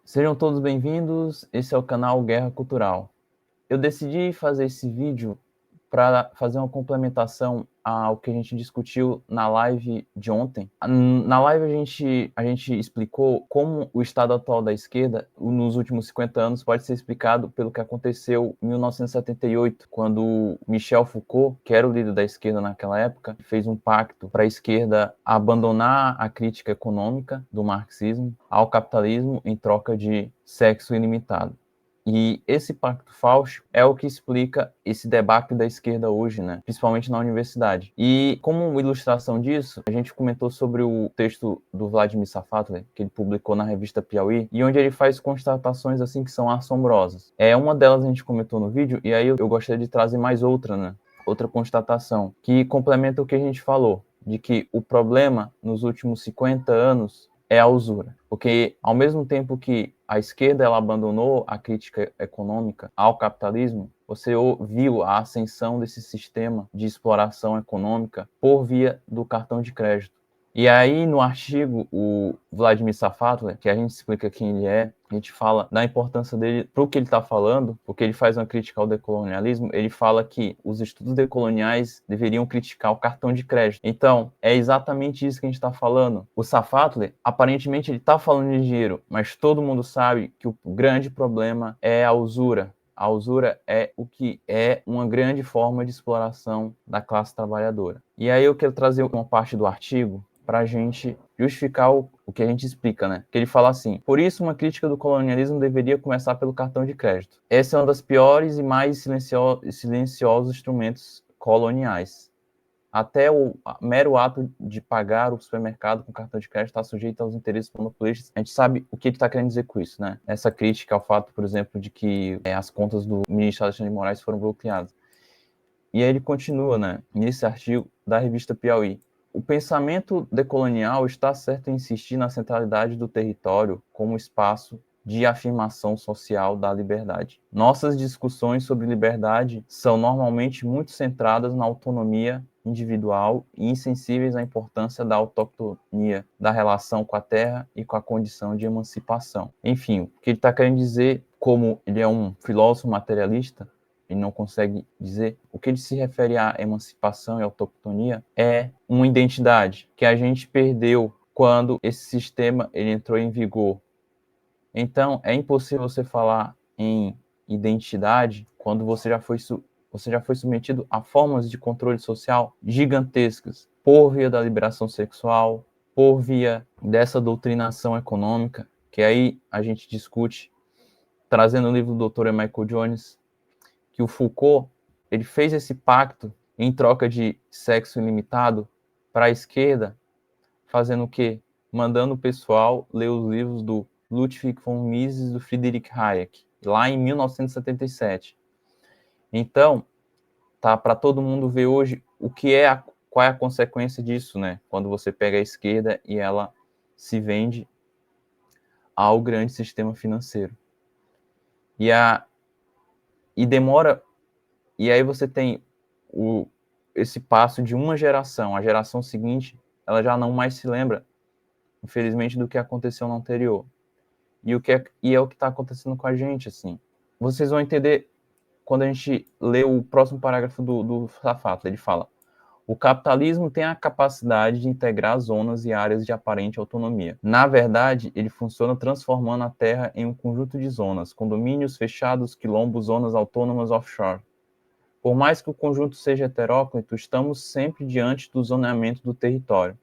Sejam todos bem-vindos, esse é o canal Guerra Cultural. Eu decidi fazer esse vídeo para fazer uma complementação ao que a gente discutiu na live de ontem. Na live a gente explicou como o estado atual da esquerda, nos últimos 50 anos, pode ser explicado pelo que aconteceu em 1978, quando Michel Foucault, que era o líder da esquerda naquela época, fez um pacto para a esquerda abandonar a crítica econômica do marxismo ao capitalismo em troca de sexo ilimitado. E esse pacto fáustico é o que explica esse debate da esquerda hoje, né? Principalmente na universidade. E como ilustração disso, a gente comentou sobre o texto do Vladimir Safatli, que ele publicou na revista Piauí, e onde ele faz constatações assim que são assombrosas. Uma delas a gente comentou no vídeo, e aí eu gostaria de trazer mais outra, né? Outra constatação, que complementa o que a gente falou, de que o problema nos últimos 50 anos é a usura. Porque ao mesmo tempo que a esquerda ela abandonou a crítica econômica ao capitalismo, você viu a ascensão desse sistema de exploração econômica por via do cartão de crédito. E aí, no artigo, o Vladimir Safatli, que a gente explica quem ele é, a gente fala da importância dele para o que ele está falando, porque ele faz uma crítica ao decolonialismo, ele fala que os estudos decoloniais deveriam criticar o cartão de crédito. Então, é exatamente isso que a gente está falando. O Safatli, aparentemente, ele está falando de dinheiro, mas todo mundo sabe que o grande problema é a usura. A usura é o que é uma grande forma de exploração da classe trabalhadora. E aí eu quero trazer uma parte do artigo para a gente justificar o que a gente explica, né? Que ele fala assim: por isso uma crítica do colonialismo deveria começar pelo cartão de crédito. Essa é uma das piores e mais silenciosos instrumentos coloniais. Até o mero ato de pagar o supermercado com cartão de crédito está sujeito aos interesses monopolistas. A gente sabe o que ele está querendo dizer com isso, né? Essa crítica ao fato, por exemplo, de que as contas do ministro Alexandre de Moraes foram bloqueadas. E aí ele continua, né, nesse artigo da revista Piauí. O pensamento decolonial está certo em insistir na centralidade do território como espaço de afirmação social da liberdade. Nossas discussões sobre liberdade são normalmente muito centradas na autonomia individual e insensíveis à importância da autonomia, da relação com a terra e com a condição de emancipação. Enfim, o que ele está querendo dizer, como ele é um filósofo materialista, ele não consegue dizer, o que ele se refere à emancipação e autonomia é uma identidade que a gente perdeu quando esse sistema ele entrou em vigor. Então, é impossível você falar em identidade quando você já foi submetido a formas de controle social gigantescas, por via da liberação sexual, por via dessa doutrinação econômica, que aí a gente discute, trazendo o livro do Dr. Michael Jones, que o Foucault ele fez esse pacto em troca de sexo ilimitado para a esquerda, fazendo o quê? Mandando o pessoal ler os livros do Ludwig von Mises e do Friedrich Hayek, lá em 1977. Então, tá para todo mundo ver hoje o que é qual é a consequência disso, né? Quando você pega a esquerda e ela se vende ao grande sistema financeiro. E demora. E aí você tem esse passo de uma geração. A geração seguinte, ela já não mais se lembra, infelizmente, do que aconteceu no anterior. E é o que está acontecendo com a gente, assim. Vocês vão entender quando a gente lê o próximo parágrafo do Safatli. Ele fala: o capitalismo tem a capacidade de integrar zonas e áreas de aparente autonomia. Na verdade, ele funciona transformando a Terra em um conjunto de zonas, condomínios fechados, quilombos, zonas autônomas offshore. Por mais que o conjunto seja heteróclito, estamos sempre diante do zoneamento do território.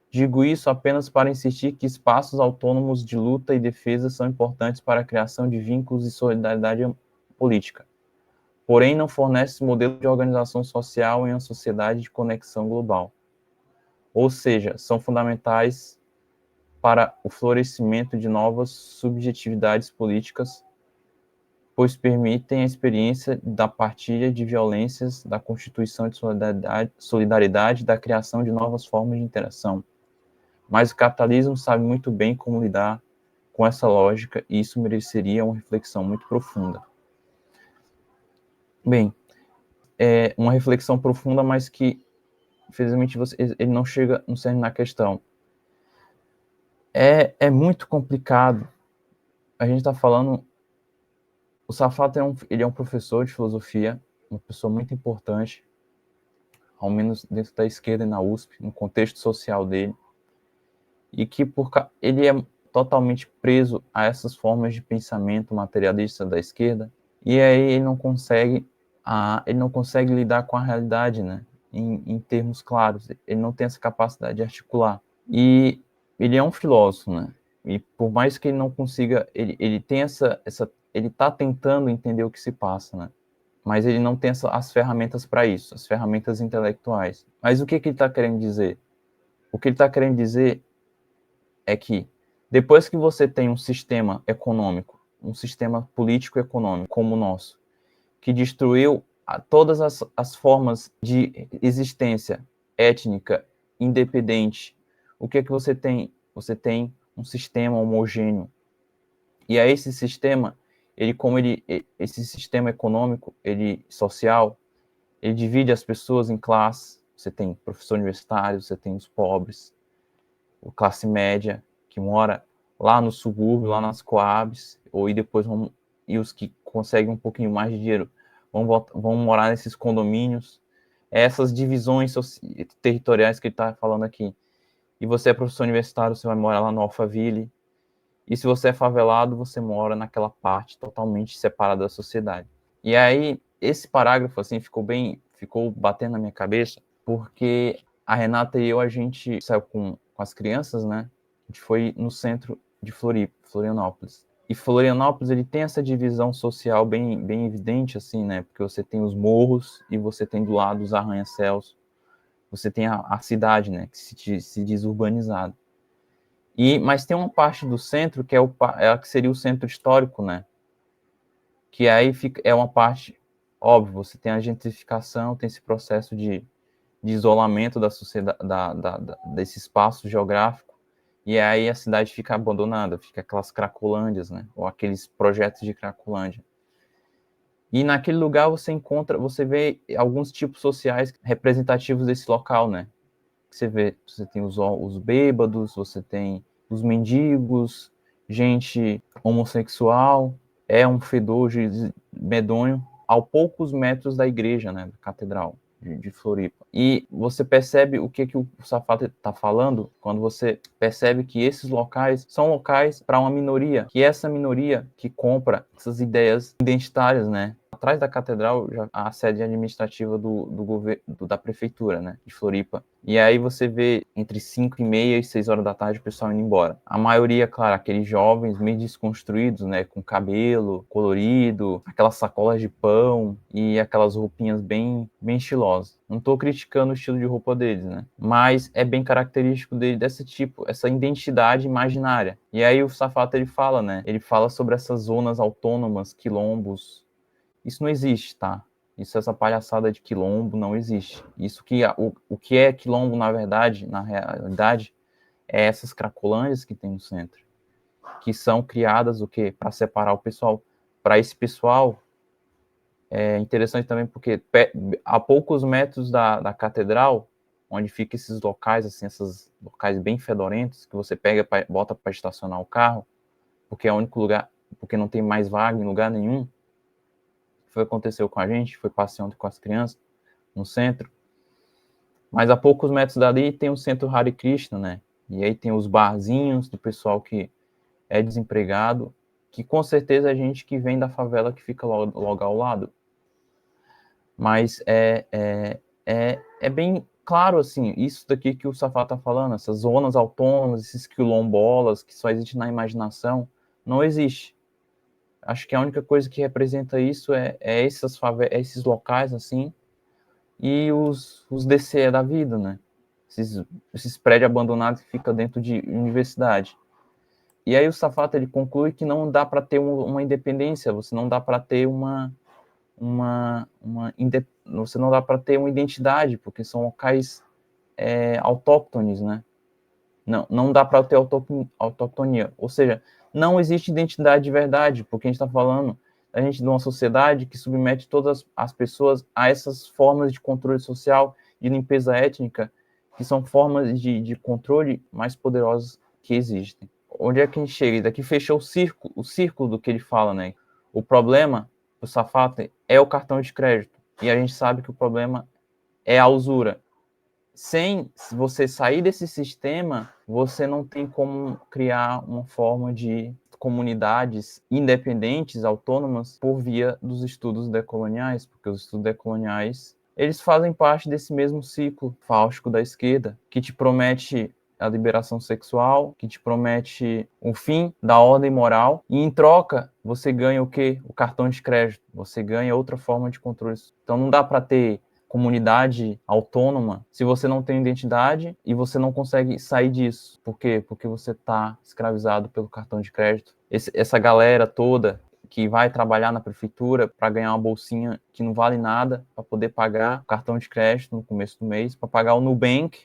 Digo isso apenas para insistir que espaços autônomos de luta e defesa são importantes para a criação de vínculos e solidariedade política. Porém, não fornecem modelo de organização social em uma sociedade de conexão global. Ou seja, são fundamentais para o florescimento de novas subjetividades políticas, pois permitem a experiência da partilha de violências, da constituição de solidariedade, da criação de novas formas de interação. Mas o capitalismo sabe muito bem como lidar com essa lógica e isso mereceria uma reflexão muito profunda. Bem, é uma reflexão profunda, mas que, infelizmente, ele não chega no cerne na questão. É muito complicado a gente está falando, o Safato ele é um professor de filosofia, uma pessoa muito importante, ao menos dentro da esquerda e na USP, no contexto social dele, e que ele é totalmente preso a essas formas de pensamento materialista da esquerda, e aí ele não consegue lidar com a realidade, né, em termos claros, ele não tem essa capacidade de articular. E ele é um filósofo, né, e por mais que ele não consiga, ele tem ele está tentando entender o que se passa, né, mas ele não tem as ferramentas para isso, as ferramentas intelectuais. Mas o que ele está querendo dizer? O que ele está querendo dizer é que depois que você tem um sistema econômico, um sistema político-econômico como o nosso, que destruiu todas as formas de existência étnica, independente, o que é que você tem? Você tem um sistema homogêneo. E aí esse sistema, esse sistema econômico, social, ele divide as pessoas em classes. Você tem professor universitário, você tem os pobres, a classe média, que mora lá no subúrbio, lá nas Coabs, e os que conseguem um pouquinho mais de dinheiro vão morar nesses condomínios. Essas divisões territoriais que ele está falando aqui. E você é professor universitário, você vai morar lá no Alphaville. E se você é favelado, você mora naquela parte totalmente separada da sociedade. E aí, esse parágrafo, assim, ficou batendo na minha cabeça, porque a Renata e eu, a gente saiu com as crianças, né? A gente foi no centro de Florianópolis. E Florianópolis, ele tem essa divisão social bem evidente, assim, né? Porque você tem os morros e você tem do lado os arranha-céus. Você tem a cidade, né? Que se diz urbanizada. Mas tem uma parte do centro que que seria o centro histórico, né? Que aí é uma parte, óbvio, você tem a gentrificação, tem esse processo de isolamento da sociedade, desse espaço geográfico, e aí a cidade fica abandonada, fica aquelas cracolândias, né? Ou aqueles projetos de cracolândia. E naquele lugar você vê alguns tipos sociais representativos desse local, né? Você tem os bêbados, você tem os mendigos, gente homossexual, é um fedor medonho, a poucos metros da igreja, né, da catedral de Floripa. E você percebe o que o Safato está falando quando você percebe que esses locais são locais para uma minoria, que essa minoria que compra essas ideias identitárias, né? Atrás da catedral, a sede administrativa do governo, da prefeitura, né, de Floripa. E aí você vê entre 5h30 e 6 horas da tarde o pessoal indo embora. A maioria, claro, aqueles jovens meio desconstruídos, né, com cabelo colorido, aquelas sacolas de pão e aquelas roupinhas bem estilosas. Não estou criticando o estilo de roupa deles, né, mas é bem característico desse tipo, essa identidade imaginária. E aí o Safato, ele fala, né, ele fala sobre essas zonas autônomas, quilombos. Isso não existe, tá? Essa palhaçada de quilombo não existe. O que é quilombo, na verdade, na realidade, é essas cracolândias que tem no centro, que são criadas o quê? Para separar o pessoal. Para esse pessoal, é interessante também porque a poucos metros da catedral, onde ficam esses locais, assim, esses locais bem fedorentos, que você bota para estacionar o carro, porque é o único lugar, porque não tem mais vaga em lugar nenhum. Foi o que aconteceu com a gente, foi passeando com as crianças no centro. Mas a poucos metros dali tem o centro Hare Krishna, né? E aí tem os barzinhos do pessoal que é desempregado, que com certeza é gente que vem da favela que fica logo ao lado. Mas é bem claro, assim, isso daqui que o Safato está falando, essas zonas autônomas, esses quilombolas que só existem na imaginação, não existe. Acho que a única coisa que representa isso é esses locais, assim, e os DCE da vida, né? Esses prédios abandonados que ficam dentro de universidade. E aí o Safato, ele conclui que não dá para ter uma independência, você não dá para ter você não dá para ter uma identidade, porque são locais autóctones, né? Não dá para ter autoctonia. Ou seja, não existe identidade de verdade, porque a gente está falando de uma sociedade que submete todas as pessoas a essas formas de controle social, de limpeza étnica, que são formas de controle mais poderosas que existem. onde é que a gente chega? Isso daqui fechou o círculo do que ele fala, né? O problema do Safate é o cartão de crédito. E a gente sabe que o problema é a usura. Sem você sair desse sistema, você não tem como criar uma forma de comunidades independentes, autônomas, por via dos estudos decoloniais, porque os estudos decoloniais, eles fazem parte desse mesmo ciclo fáustico da esquerda, que te promete a liberação sexual, que te promete o fim da ordem moral, e em troca você ganha o quê? O cartão de crédito, você ganha outra forma de controle. Então não dá para ter comunidade autônoma se você não tem identidade e você não consegue sair disso. Por quê? Porque você está escravizado pelo cartão de crédito. Essa galera toda que vai trabalhar na prefeitura para ganhar uma bolsinha que não vale nada, para poder pagar o cartão de crédito no começo do mês, para pagar o Nubank,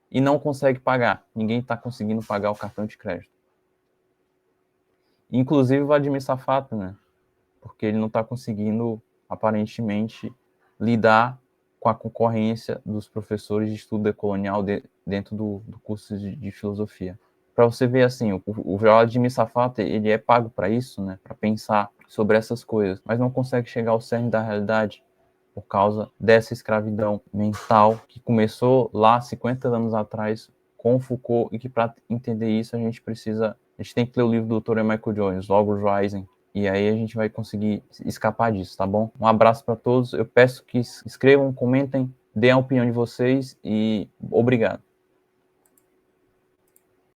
e não consegue pagar. Ninguém está conseguindo pagar o cartão de crédito. Inclusive o Vladimir Safata, né? Porque ele não está conseguindo, aparentemente, lidar com a concorrência dos professores de estudo decolonial dentro do curso de filosofia. Para você ver, assim, o Vladimir Safata, ele é pago para isso, né? Para pensar sobre essas coisas, mas não consegue chegar ao cerne da realidade por causa dessa escravidão mental que começou lá 50 anos atrás com Foucault, e que para entender isso a gente tem que ler o livro do Dr. Michael Jones, Logos Rising, e aí a gente vai conseguir escapar disso, tá bom? Um abraço para todos, eu peço que escrevam, comentem, deem a opinião de vocês e obrigado.